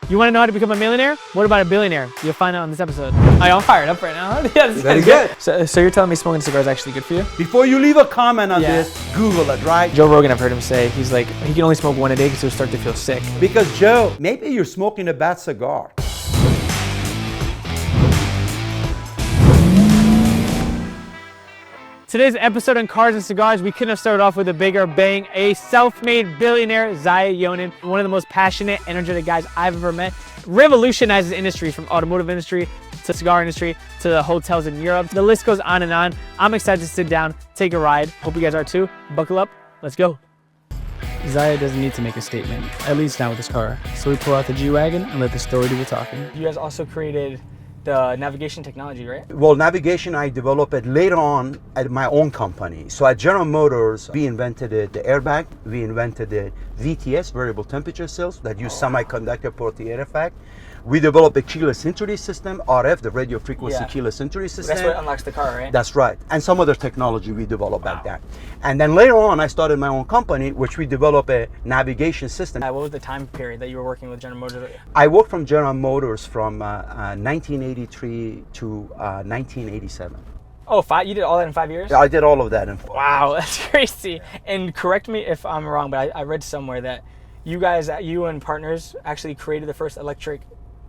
You want to know how to become a millionaire? What about a billionaire? You'll find out on this episode. I'm fired up right now. Yeah, this Very is good. So you're telling me smoking cigars is actually good for you? Before you leave a comment on this, Google it, right? Joe Rogan, I've heard him say, he's like, he can only smoke one a day because he'll start to feel sick. Because Joe, maybe you're smoking a bad cigar. Today's episode on Cars and Cigars, we couldn't have started off with a bigger bang. A self-made billionaire, Zaya Younan, one of the most passionate, energetic guys I've ever met. Revolutionizes the industry from automotive industry to cigar industry to the hotels in Europe. The list goes on and on. I'm excited to sit down, take a ride. Hope you guys are too. Buckle up, let's go. Zaya doesn't need to make a statement, at least not with this car. So we pull out the G-Wagon and let the story do the talking. You guys also created the navigation technology, right? Well, navigation, I developed it later on at my own company. So at General Motors, we invented the airbag. We invented the VTS, variable temperature cells, that use semiconductor portable effect. We developed a keyless entry system, RF, the radio frequency keyless entry system. That's what unlocks the car, right? That's right. And some other technology we developed back then. And then later on, I started my own company, which we developed a navigation system. What was the time period that you were working with General Motors? I worked from General Motors from 1983 to 1987. Oh, you did all that in 5 years? I did all of that in 5 years. Wow, that's crazy. And correct me if I'm wrong, but I read somewhere that you and partners actually created the first electric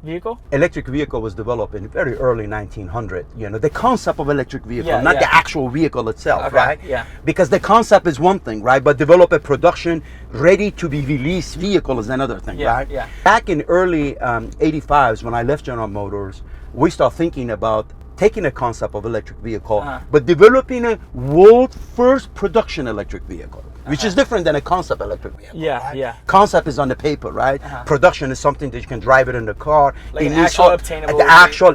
vehicle? Electric vehicle was developed in very early 1900. You know, the concept of electric vehicle, not the actual vehicle itself, right? Yeah. Because the concept is one thing, right? But develop a production ready to be released vehicle is another thing, right? Yeah. Back in early 85s, when I left General Motors, we started thinking about taking a concept of electric vehicle, but developing a world first production electric vehicle. Which is different than a concept electric vehicle. Yeah. Concept is on the paper, right? Production is something that you can drive it in the car. Like it actual obtainable.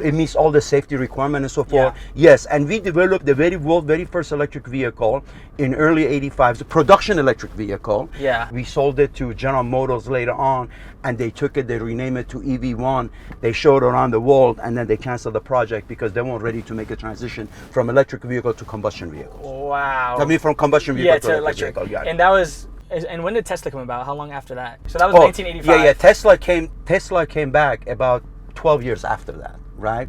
It meets all the safety requirements and so forth. Yes, and we developed the very first electric vehicle in early 85, the production electric vehicle. Yeah. We sold it to General Motors later on, and they took it, they renamed it to EV1. They showed it around the world, and then they canceled the project because they weren't ready to make a transition from electric vehicle to combustion vehicle. Wow. I mean, from combustion vehicle to electric vehicle. And that was, and when did Tesla come about? How long after that? So that was 1985. Yeah. Tesla came back about 12 years after that, right?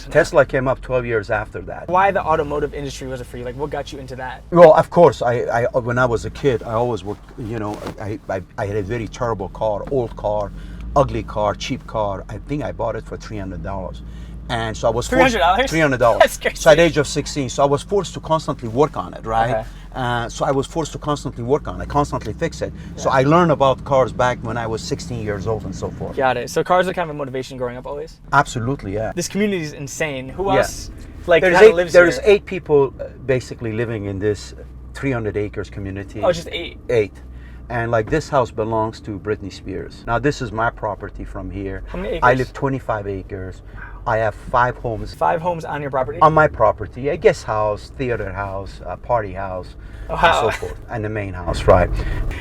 Tesla came up 12 years after that. Why the automotive industry was it for you? Like, what got you into that? Well, of course, I when I was a kid, I always worked. You know, I had a very terrible car, old car, ugly car, cheap car. I think I bought it for $300. And so I was forced. $300? That's crazy. So at the age of 16, so I was forced to constantly work on it, right? Okay. So I was forced to constantly work on it, constantly fix it. So I learned about cars back when I was 16 years old and so forth. Got it. So cars are kind of a motivation growing up always? Absolutely, yeah. This community is insane. Who else lives here? There's 8 people basically living in this 300 acres community. Oh, just 8? 8. And like this house belongs to Britney Spears. Now this is my property from here. How many acres? I live 25 acres. I have 5 homes. 5 homes on your property? On my property, a guest house, theater house, a party house, and so forth, and the main house, right?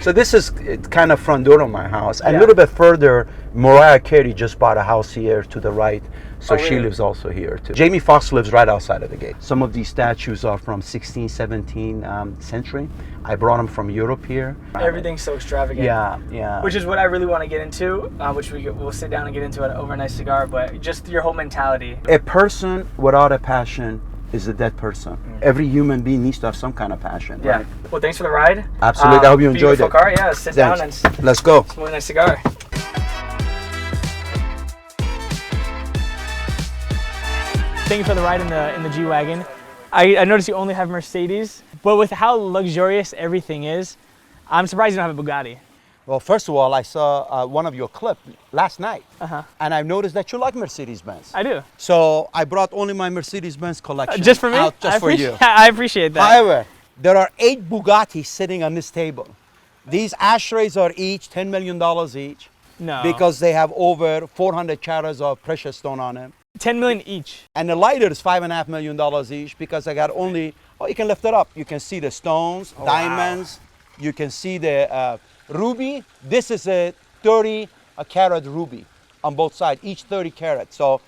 So this is kind of front door of my house. And a little bit further, Mariah Carey just bought a house here to the right, so she lives also here too. Jamie Foxx lives right outside of the gate. Some of these statues are from 16th, 17th century. I brought them from Europe here. Everything's so extravagant. Yeah. Which is what I really want to get into, which we'll sit down and get into over a nice cigar, but just your whole mentality. A person without a passion is a dead person. Every human being needs to have some kind of passion, right? Well, thanks for the ride. Absolutely. I hope you enjoyed it. Car, sit down and let's go. Smoke a nice cigar. Thank you for the ride in the G-Wagon. I noticed you only have Mercedes, but with how luxurious everything is, I'm surprised you don't have a Bugatti. Well, first of all, I saw one of your clips last night, and I've noticed that you like Mercedes-Benz. I do. So I brought only my Mercedes-Benz collection just for me? out just for you. I appreciate that. However, there are 8 Bugattis sitting on this table. These ashtrays are each $10 million each. No. Because they have over 400 carats of precious stone on them. 10 million each. And the lighter is $5.5 million each because I got only, you can lift it up. You can see the stones, diamonds. Wow. You can see the ruby. This is a 30 carat ruby on both sides, each 30 carats. So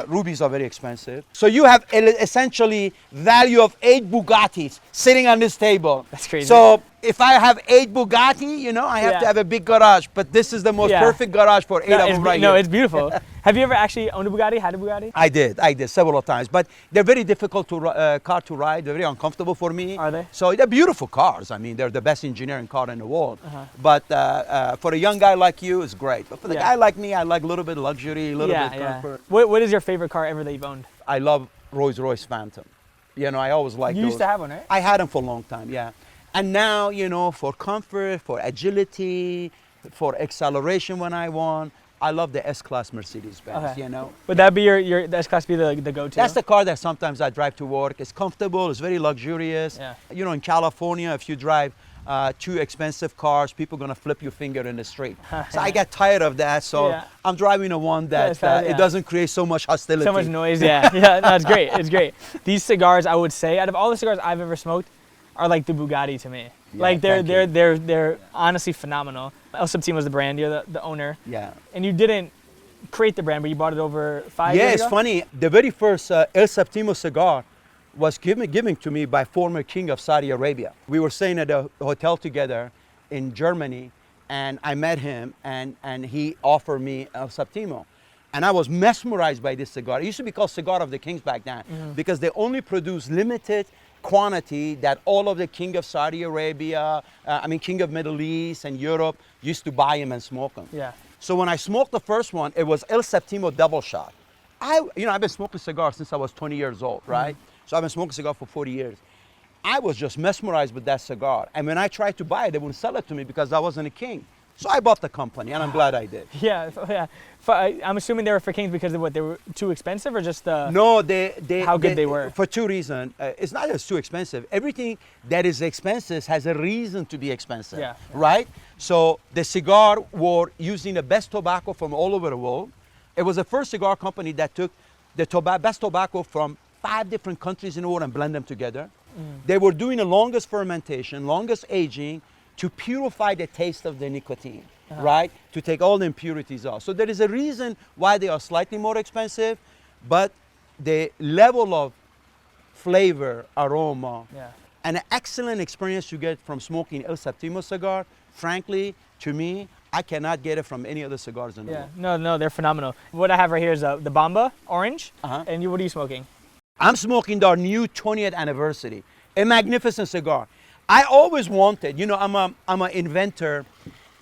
rubies are very expensive. So you have essentially value of 8 Bugattis sitting on this table. That's crazy. So if I have 8 Bugatti, you know, I have to have a big garage. But this is the most perfect garage for 8 of them right here. No, it's beautiful. Have you ever actually owned a Bugatti, had a Bugatti? I did several times. But they're very difficult car to ride. They're very uncomfortable for me. Are they? So they're beautiful cars. I mean, they're the best engineering car in the world. But for a young guy like you, it's great. But for the guy like me, I like a little bit of luxury, a little bit of comfort. What is your favorite car ever that you've owned? I love Rolls-Royce Phantom. You know, I always liked those. You used to have one, right? I had them for a long time, yeah. And now, you know, for comfort, for agility, for acceleration when I want, I love the S-Class Mercedes-Benz, you know. Would that be the S-Class be the go-to? That's the car that sometimes I drive to work. It's comfortable, it's very luxurious. Yeah. You know, in California, if you drive 2 expensive cars, people are going to flip your finger in the street. So I get tired of that, so I'm driving a one that it doesn't create so much hostility. So much noise, yeah. No, it's great, it's great. These cigars, I would say, out of all the cigars I've ever smoked, are like the Bugatti to me. Yeah, like they're honestly phenomenal. El Septimo was the brand, you're the owner. Yeah. And you didn't create the brand, but you bought it over 5 years ago? Yeah, it's funny. The very first El Septimo cigar was given to me by former king of Saudi Arabia. We were staying at a hotel together in Germany, and I met him, and he offered me El Septimo. And I was mesmerized by this cigar. It used to be called Cigar of the Kings back then, because they only produced limited quantity that all of the king of Saudi Arabia, king of Middle East and Europe used to buy them and smoke them. Yeah. So when I smoked the first one, it was El Septimo Double Shot. I've been smoking cigars since I was 20 years old, right? So I've been smoking cigars for 40 years. I was just mesmerized with that cigar. And when I tried to buy it, they wouldn't sell it to me because I wasn't a king. So I bought the company, and I'm glad I did. Yeah. I'm assuming they were for Kings because of what, they were too expensive, or just no, how good they were? For 2 reasons. It's not just too expensive. Everything that is expensive has a reason to be expensive, right? So the cigar were using the best tobacco from all over the world. It was the first cigar company that took the best tobacco from 5 different countries in the world and blend them together. They were doing the longest fermentation, longest aging, to purify the taste of the nicotine, right? To take all the impurities off. So there is a reason why they are slightly more expensive, but the level of flavor, aroma, and an excellent experience you get from smoking El Septimo cigar, frankly, to me, I cannot get it from any other cigars in the world. No, they're phenomenal. What I have right here is the Bamba Orange, and what are you smoking? I'm smoking our new 20th anniversary, a magnificent cigar. I always wanted, you know, I'm an inventor,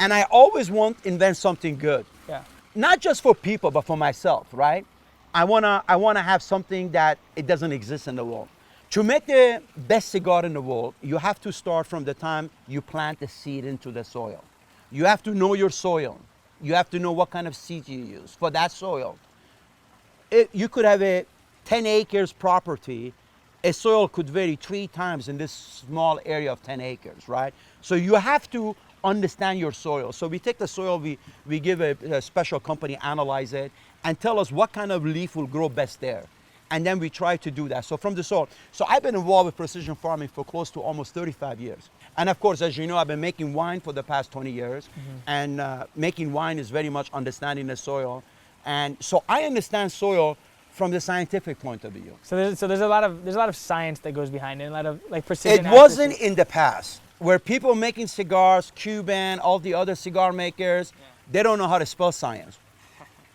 and I always invent something good. Yeah. Not just for people, but for myself, right? I wanna have something that it doesn't exist in the world. To make the best cigar in the world, you have to start from the time you plant the seed into the soil. You have to know your soil. You have to know what kind of seeds you use for that soil. You could have a 10 acres property. A soil could vary 3 times in this small area of 10 acres, right? So you have to understand your soil. So we take the soil, we give a special company, analyze it, and tell us what kind of leaf will grow best there. And then we try to do that. So from the soil. So I've been involved with precision farming for close to almost 35 years. And of course, as you know, I've been making wine for the past 20 years. And making wine is very much understanding the soil. And so I understand soil from the scientific point of view. So there's a lot of science that goes behind it, a lot of like precision. It wasn't in the past, where people making cigars, Cuban, all the other cigar makers, they don't know how to spell science.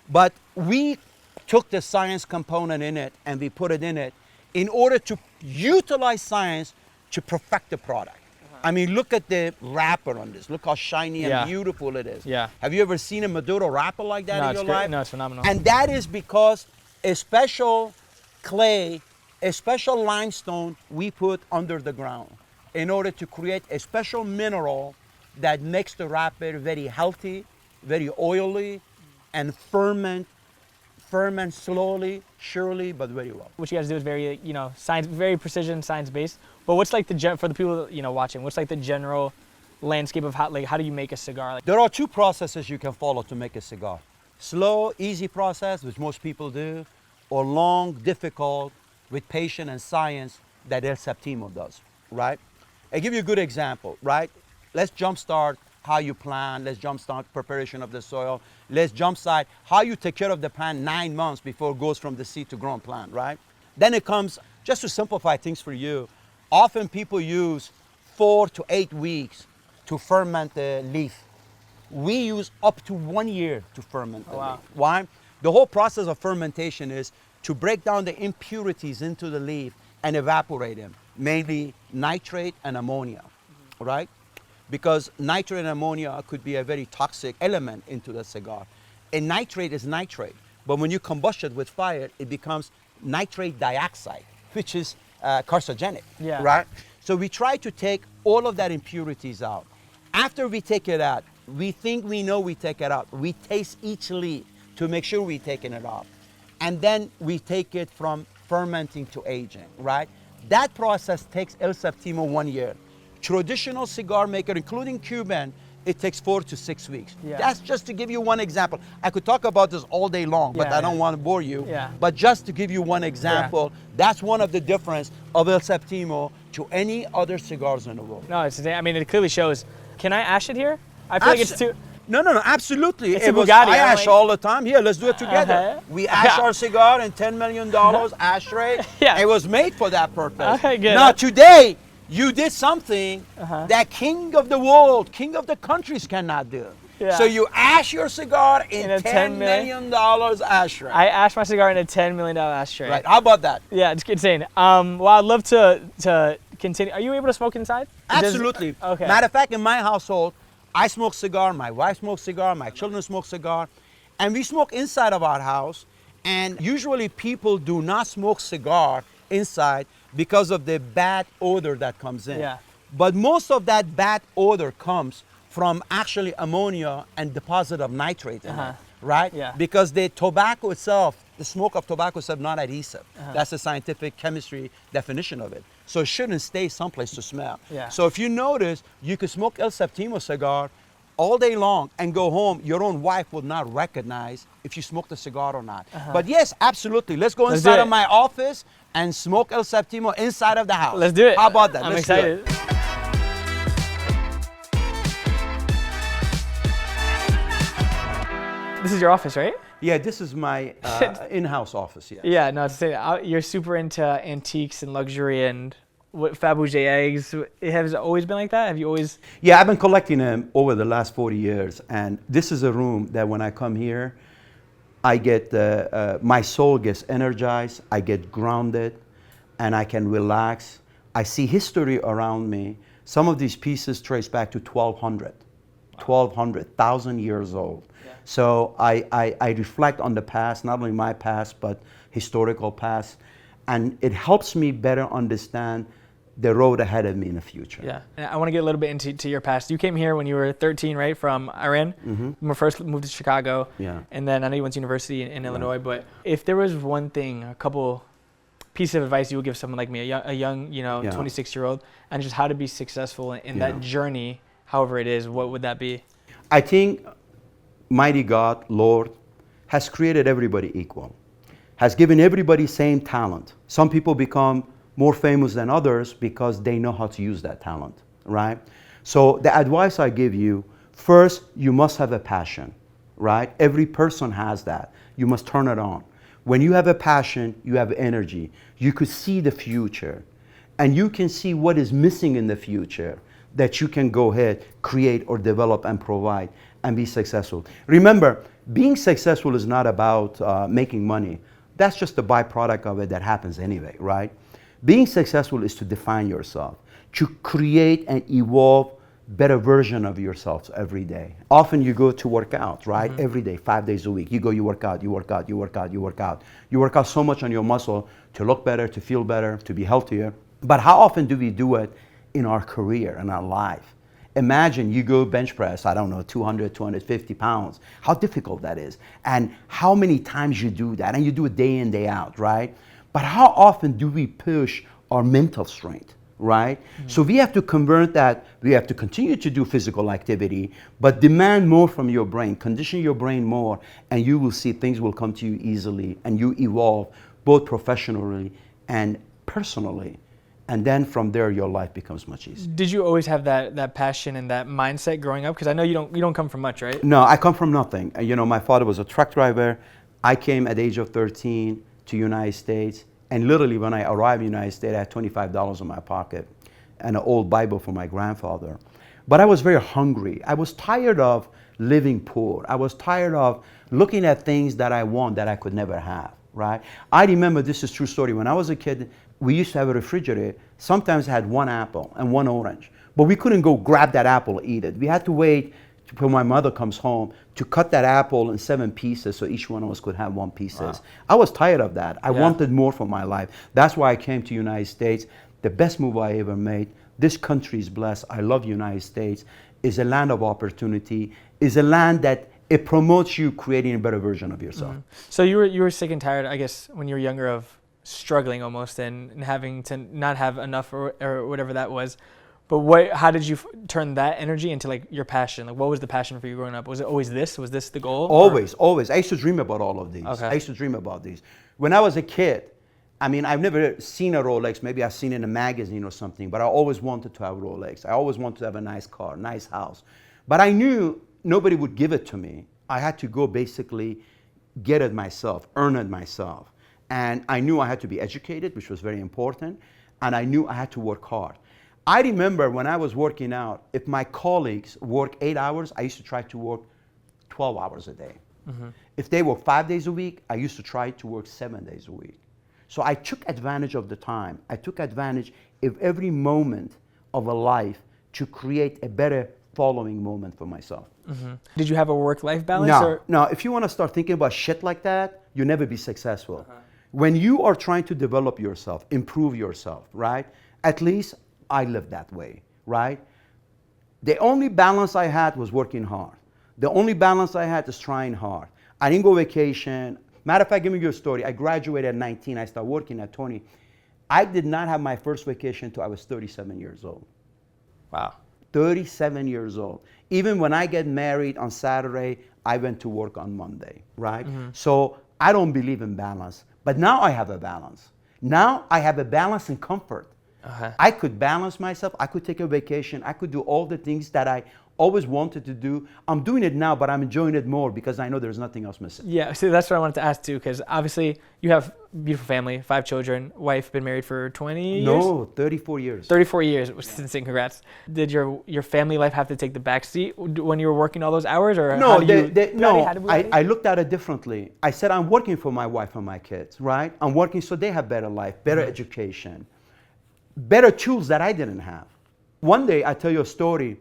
But we took the science component in it and we put it in it in order to utilize science to perfect the product. I mean, look at the wrapper on this. Look how shiny and beautiful it is. Yeah. Have you ever seen a Maduro wrapper like that in your life? No, it's phenomenal. And that is because a special clay, a special limestone we put under the ground in order to create a special mineral that makes the wrapper very healthy, very oily, and ferment slowly, surely, but very well. What you guys do is very, science, very precision, science-based. But what's like for the people, watching, what's like the general landscape of how do you make a cigar? There are 2 processes you can follow to make a cigar. Slow, easy process, which most people do, or long, difficult, with patience and science that El Septimo does, right? I'll give you a good example, right? Let's jumpstart how you plant. Let's jumpstart preparation of the soil. Let's jumpstart how you take care of the plant 9 months before it goes from the seed to grown plant, right? Then it comes, just to simplify things for you, often people use 4 to 8 weeks to ferment the leaf. We use up to 1 year to ferment the leaf. Why? The whole process of fermentation is to break down the impurities into the leaf and evaporate them, mainly nitrate and ammonia, right? Because nitrate and ammonia could be a very toxic element into the cigar. And nitrate is nitrate, but when you combust it with fire, it becomes nitrate dioxide, which is carcinogenic, right? So we try to take all of that impurities out. After we take it out, we think we know we take it out. We taste each leaf to make sure we're taking it off. And then we take it from fermenting to aging, right? That process takes El Septimo 1 year. Traditional cigar maker, including Cuban, it takes 4 to 6 weeks. That's just to give you one example. I could talk about this all day long, but I don't want to bore you. But just to give you one example, that's one of the difference of El Septimo to any other cigars in the world. No, I mean, it clearly shows. Can I ash it here? I feel like it's too... No, absolutely. It's a Bugatti. I ash all the time. Here, let's do it together. We ash our cigar in $10 million ashtray. It was made for that purpose. Okay, good. Now, today, you did something that king of the world, king of the countries cannot do. So you ash your cigar in $10 million ashtray. I ash my cigar in a $10 million ashtray. Right, how about that? Yeah, it's insane. Well, I'd love to continue. Are you able to smoke inside? Absolutely. Okay. Matter of fact, in my household, I smoke cigar, my wife smokes cigar, my children smoke cigar, and we smoke inside of our house. And usually people do not smoke cigar inside because of the bad odor that comes in. But most of that bad odor comes from actually ammonia and deposit of nitrate in it, right? Because the tobacco itself, the smoke of tobacco itself, not adhesive. That's the scientific chemistry definition of it. So it shouldn't stay someplace to smell. So if you notice, you could smoke El Septimo cigar all day long and go home, your own wife would not recognize if you smoked a cigar or not. But yes, absolutely. Let's go inside of my office and smoke El Septimo inside of the house. Let's do it. How about that? I'm Let's excited. Do it. This is your office, right? Yeah, this is my in-house office, yes. Yeah, no, to say that, you're super into antiques and luxury and what Fabergé eggs. Has it always been like that? Have you always? Yeah, I've been collecting them over the last 40 years. And this is a room that when I come here, I get, my soul gets energized, I get grounded, and I can relax. I see history around me. Some of these pieces trace back to 1200, 1,000 years old. So I reflect on the past, not only my past, but historical past. And it helps me better understand the road ahead of me in the future. Yeah, and I want to get a little bit into your past. You came here when you were 13, right, from Iran? When we first moved to Chicago. And then I know you went to university in Illinois, but if there was one thing, a couple pieces of advice you would give someone like me, a young 26-year-old, and just how to be successful in that journey, however it is, what would that be? I think mighty God, Lord, has created everybody equal, has given everybody same talent. Some people become more famous than others because they know how to use that talent, right? So the advice I give you, first, you must have a passion, right? Every person has that. You must turn it on. When you have a passion, you have energy. You could see the future, and you can see what is missing in the future that you can go ahead, create or develop and provide and be successful. Remember, being successful is not about making money. That's just a byproduct of it that happens anyway, right? Being successful is to define yourself, to create and evolve better version of yourself every day. Often you go to work out, right? Every day, 5 days a week. You go, you work out, you work out, you work out, you work out. You work out so much on your muscle to look better, to feel better, to be healthier. But how often do we do it in our career, in our life? Imagine you go bench press, 200, 250 pounds. How difficult that is. And how many times you do that. And you do it day in, day out, right? But how often do we push our mental strength, right? So we have to convert that. We have to continue to do physical activity, but demand more from your brain. Condition your brain more, and you will see things will come to you easily, and you evolve both professionally and personally. And then from there, your life becomes much easier. Did you always have that passion and that mindset growing up? Because I know you don't come from much, right? No, I come from nothing. My father was a truck driver. I came at the age of 13 to United States. And literally when I arrived in the United States, I had $25 in my pocket. and an old Bible for my grandfather. But I was very hungry. I was tired of living poor. I was tired of looking at things that I want that I could never have, right? I remember, this is a true story, when I was a kid, we used to have a refrigerator. Sometimes it had one apple and one orange, but we couldn't go grab that apple and eat it. We had to wait till my mother comes home to cut that apple in 7 pieces so each one of us could have 1 piece. Wow. I was tired of that. I wanted more for my life. That's why I came to United States. The best move I ever made. This country is blessed. I love United States. It's a land of opportunity. It's a land that it promotes you creating a better version of yourself. So you were sick and tired, I guess, when you were younger, of struggling almost and having to not have enough or whatever that was. But how did you turn that energy into like your passion? Like, what was the passion for you growing up? Was it always this? Was this the goal? Always. I used to dream about all of these. Okay. I used to dream about these. When I was a kid, I mean, I've never seen a Rolex. Maybe I've seen it in a magazine or something, but I always wanted to have a Rolex. I always wanted to have a nice car, nice house. But I knew nobody would give it to me. I had to go basically get it myself, earn it myself. And I knew I had to be educated, which was very important. And I knew I had to work hard. I remember when I was working out, if my colleagues work 8 hours, I used to try to work 12 hours a day. If they work 5 days a week, I used to try to work 7 days a week. So I took advantage of the time. I took advantage of every moment of a life to create a better following moment for myself. Did you have a work-life balance? No. If you want to start thinking about shit like that, you'll never be successful. When you are trying to develop yourself, improve yourself, right? At least I lived that way, right? The only balance I had was working hard. The only balance I had is trying hard. I didn't go vacation. Matter of fact, give me your story. I graduated at 19. I started working at 20. I did not have my first vacation until I was 37 years old. Wow. 37 years old. Even when I get married on Saturday, I went to work on Monday, right? So I don't believe in balance. But now I have a balance. Now I have a balance and comfort. I could balance myself. I could take a vacation. I could do all the things that I always wanted to do. I'm doing it now, but I'm enjoying it more because I know there's nothing else missing. Yeah, so that's what I wanted to ask too, because obviously you have a beautiful family, 5 children, wife, been married for 20 years? No, 34 years. 34 years, which is insane, congrats. Did your family life have to take the back seat when you were working all those hours? Or no, no. I looked at it differently. I said, I'm working for my wife and my kids, right? I'm working so they have better life, better education, better tools that I didn't have. One day, I tell you a story.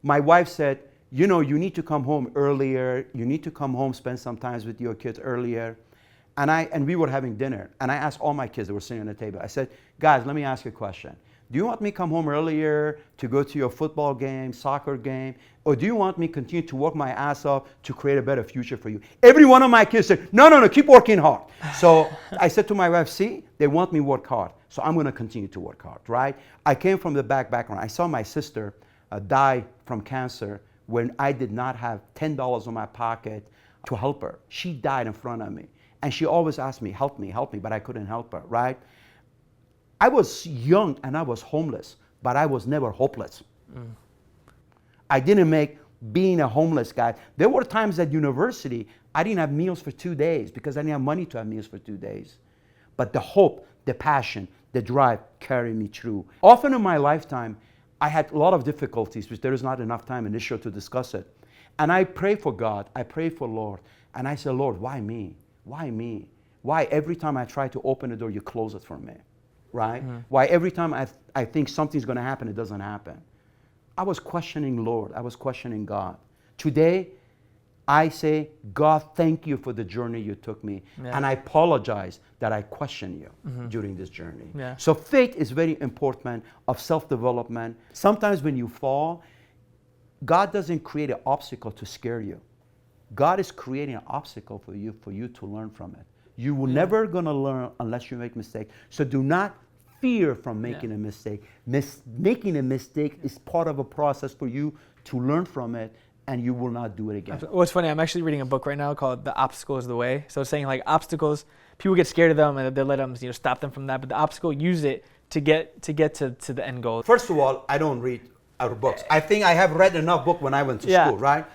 My wife said, you know, you need to come home earlier. You need to come home, spend some time with your kids earlier. And we were having dinner. And I asked all my kids that were sitting on the table. I said, guys, let me ask you a question. Do you want me to come home earlier to go to your football game, soccer game? Or do you want me to continue to work my ass off to create a better future for you? Every one of my kids said, no, keep working hard. So I said to my wife, see, they want me to work hard. So I'm going to continue to work hard, right? I came from the background. I saw my sister die from cancer when I did not have $10 in my pocket to help her. She died in front of me. And she always asked me, help me, but I couldn't help her, right? I was young and I was homeless, but I was never hopeless. I didn't make being a homeless guy. There were times at university, I didn't have meals for 2 days because I didn't have money to have meals for 2 days. But the hope, the passion, the drive carried me through. Often in my lifetime, I had a lot of difficulties, which there is not enough time in this show to discuss it. And I pray for God, I pray for Lord, and I said, Lord, why me? Why me? Why every time I try to open the door, you close it for me, right? Why every time I think something's gonna happen, it doesn't happen? I was questioning Lord, I was questioning God. Today, I say, God, thank you for the journey you took me. Yeah. And I apologize that I questioned you during this journey. Yeah. So faith is very important of self-development. Sometimes when you fall, God doesn't create an obstacle to scare you. God is creating an obstacle for you to learn from it. You will never gonna learn unless you make mistakes. So do not fear from making a mistake. Making a mistake is part of a process for you to learn from it, and you will not do it again. Well, it's funny, I'm actually reading a book right now called The Obstacle is the Way. So it's saying like obstacles, people get scared of them and they let them stop them from that, but the obstacle, use it to get to the end goal. First of all, I don't read other books. I think I have read enough books when I went to school, right?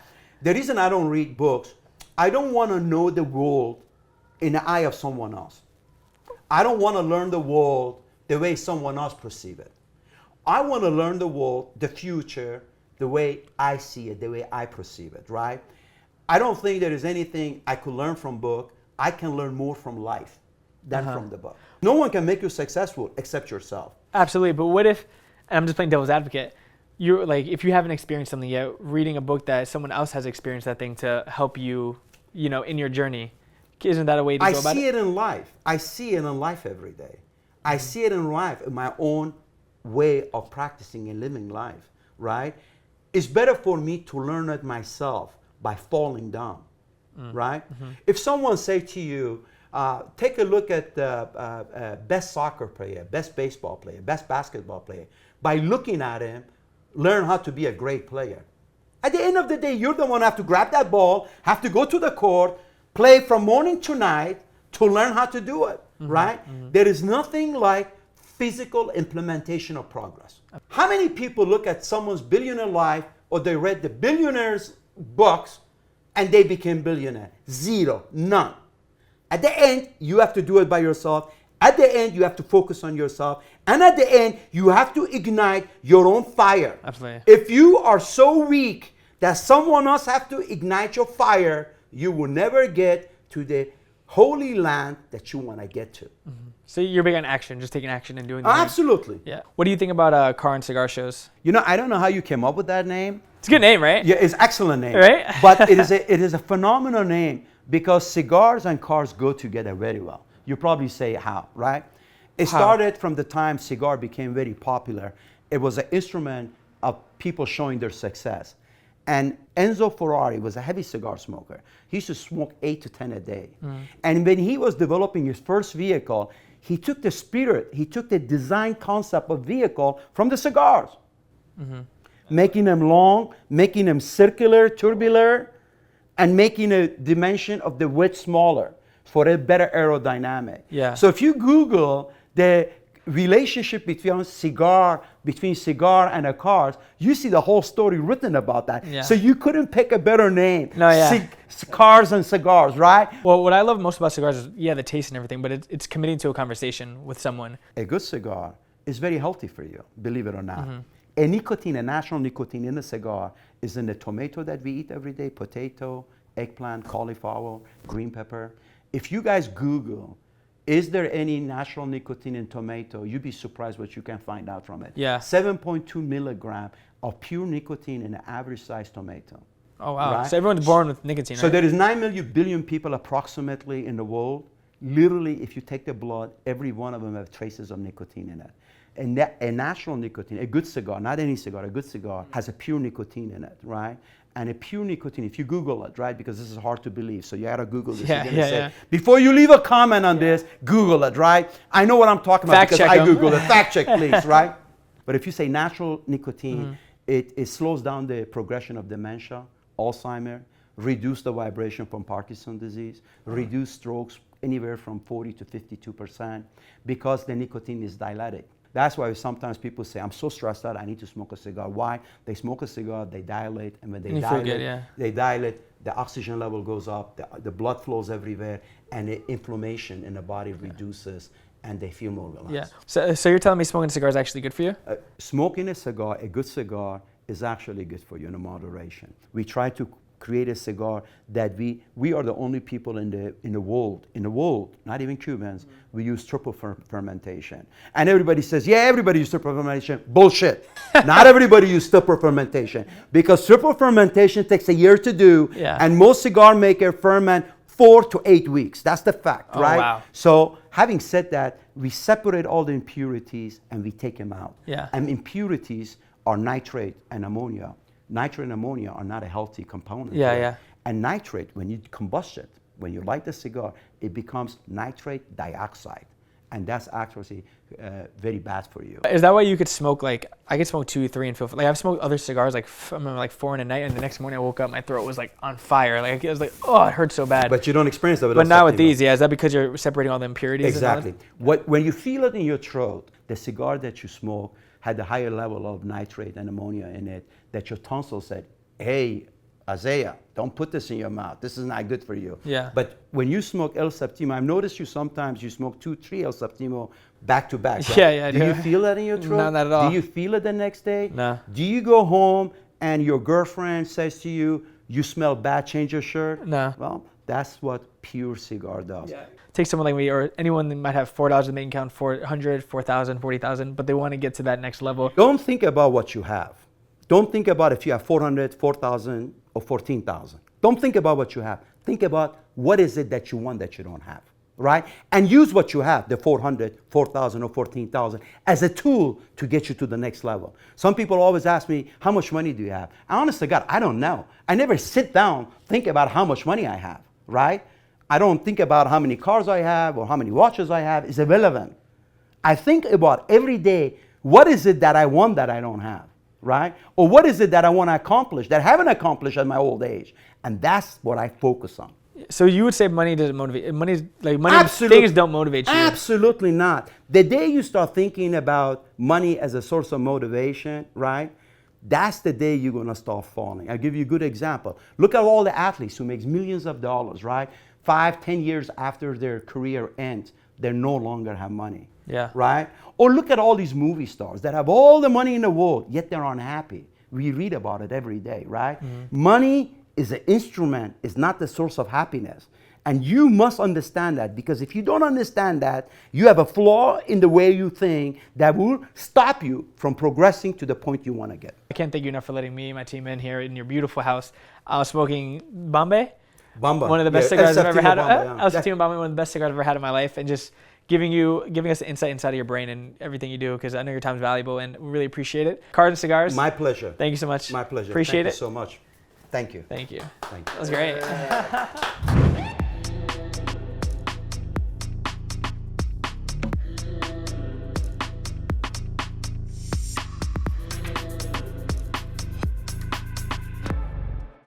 The reason I don't read books, I don't want to know the world in the eye of someone else. I don't want to learn the world the way someone else perceives it. I want to learn the world, the future, the way I see it, the way I perceive it, right? I don't think there is anything I could learn from book. I can learn more from life than from the book. No one can make you successful except yourself. Absolutely. But what if, and I'm just playing devil's advocate, you're like, if you haven't experienced something yet, reading a book that someone else has experienced that thing to help you, you know, in your journey, isn't that a way to go about it? I see it in life. I see it in life every day. I see it in life, in my own way of practicing and living life, right? It's better for me to learn it myself by falling down, right? If someone say to you, take a look at the best soccer player, best baseball player, best basketball player. By looking at him, learn how to be a great player. At the end of the day, you're the one who have to grab that ball, have to go to the court, play from morning to night to learn how to do it, right? There is nothing like physical implementation of progress. How many people look at someone's billionaire life or they read the billionaires' books and they became billionaire? Zero, none. At the end, you have to do it by yourself. At the end, you have to focus on yourself. And at the end, you have to ignite your own fire. Absolutely. If you are so weak that someone else have to ignite your fire, you will never get to the holy land that you want to get to. So you're big on action, just taking action and doing the Absolutely. thing. Yeah. What do you think about car and cigar shows? You know, I don't know how you came up with that name. It's a good name, right? Yeah, it's an excellent name. Right? But it is a phenomenal name because cigars and cars go together very well. You probably say how, right? It started from the time cigar became very popular. It was an instrument of people showing their success. And Enzo Ferrari was a heavy cigar smoker. He used to smoke 8 to 10 a day. And when he was developing his first vehicle, he took the spirit, he took the design concept of vehicle from the cigars. Making them long, making them circular, tubular, and making a dimension of the width smaller for a better aerodynamic. Yeah. So if you Google the relationship between cigar and a cars, you see the whole story written about that. Yeah. So you couldn't pick a better name. No, yeah. Cars and cigars, right? Well, what I love most about cigars is, yeah, the taste and everything, but it's committing to a conversation with someone. A good cigar is very healthy for you, believe it or not. A nicotine, a natural nicotine in a cigar is in the tomato that we eat every day, potato, eggplant, cauliflower, green pepper. If you guys Google, is there any natural nicotine in tomato, you'd be surprised what you can find out from it. Yeah. 7.2 milligram of pure nicotine in an average size tomato. Oh, wow. Right? So everyone's born with nicotine, right? So there is 9 billion people approximately in the world. Literally, if you take the blood, every one of them have traces of nicotine in it. And a natural nicotine, a good cigar, not any cigar, a good cigar has a pure nicotine in it, right? And a pure nicotine, if you Google it, right, because this is hard to believe, so you gotta Google this. Before you leave a comment on this, Google it, right? I know what I'm talking about because I Google it. Fact check, please, right? But if you say natural nicotine, it slows down the progression of dementia, Alzheimer, reduce the vibration from Parkinson's disease, reduce strokes anywhere from 40 to 52% because the nicotine is dilatic. That's why sometimes people say, I'm so stressed out, I need to smoke a cigar. Why? They smoke a cigar, they dilate, and when they dilate, the oxygen level goes up, the blood flows everywhere, and the inflammation in the body reduces, and they feel more relaxed. Yeah. So you're telling me smoking a cigar is actually good for you? Smoking a cigar, a good cigar, is actually good for you in moderation. We try to create a cigar that we are the only people in the world, not even Cubans, we use triple fermentation. And everybody says, yeah, everybody uses triple fermentation. Bullshit. Not everybody uses triple fermentation because triple fermentation takes a year to do, and most cigar makers ferment 4 to 8 weeks. That's the fact, right? Wow. So having said that, we separate all the impurities and we take them out. Yeah. And impurities are nitrate and ammonia. Nitrate and ammonia are not a healthy component. And nitrate, when you combust it, when you light the cigar, it becomes nitrate dioxide. And that's actually very bad for you. Is that why you could smoke, like, I could smoke 2, 3 and feel, like I've smoked other cigars, like, I remember like 4 in a night, and the next morning I woke up, my throat was like on fire. Like, it was like, oh, it hurt so bad. But you don't experience that with But not with these, is that because you're separating all the impurities? Exactly. When you feel it in your throat, the cigar that you smoke had a higher level of nitrate and ammonia in it, that your tonsil said, hey, Zaya, don't put this in your mouth. This is not good for you. Yeah. But when you smoke El Septimo, I've noticed you sometimes you smoke 2-3 El Septimo back to back. Right? Yeah, I do. Do you feel that in your throat? No, not at all. Do you feel it the next day? No. Do you go home and your girlfriend says to you, you smell bad, change your shirt? No. Well, that's what pure cigar does. Yeah. Take someone like me or anyone that might have $4 in the bank account, 400, 4,000, 40,000, but they want to get to that next level. Don't think about what you have. Don't think about if you have 400, 4,000, or 14,000. Don't think about what you have. Think about what is it that you want that you don't have, right? And use what you have, the 400, 4,000, or 14,000, as a tool to get you to the next level. Some people always ask me, how much money do you have? And honest to God, I don't know. I never sit down, think about how much money I have, right? I don't think about how many cars I have or how many watches I have. It's irrelevant. I think about every day, what is it that I want that I don't have, right? Or what is it that I want to accomplish that I haven't accomplished at my old age? And that's what I focus on. So you would say money doesn't motivate. Money Absolutely. things don't motivate you. Absolutely not. The day you start thinking about money as a source of motivation, right? That's the day you're going to start falling. I'll give you a good example. Look at all the athletes who make millions of dollars, right? 5, 10 years after their career ends, they no longer have money. Yeah. Right? Or look at all these movie stars that have all the money in the world, yet they're unhappy. We read about it every day, right? Mm-hmm. Money is an instrument, it's not the source of happiness. And you must understand that, because if you don't understand that, you have a flaw in the way you think that will stop you from progressing to the point you want to get. I can't thank you enough for letting me and my team in here in your beautiful house. I was smoking Bombay. Bamba. One of the best cigars I've ever had. Bamba, I was Bombay, one of the best cigars I've ever had in my life, and just giving us the insight inside of your brain and everything you do, because I know your time's valuable and we really appreciate it. Cars and Cigars. My pleasure. Thank you so much. My pleasure. Appreciate it. Thank you so much. Thank you. Thank you. Thank you. That was great.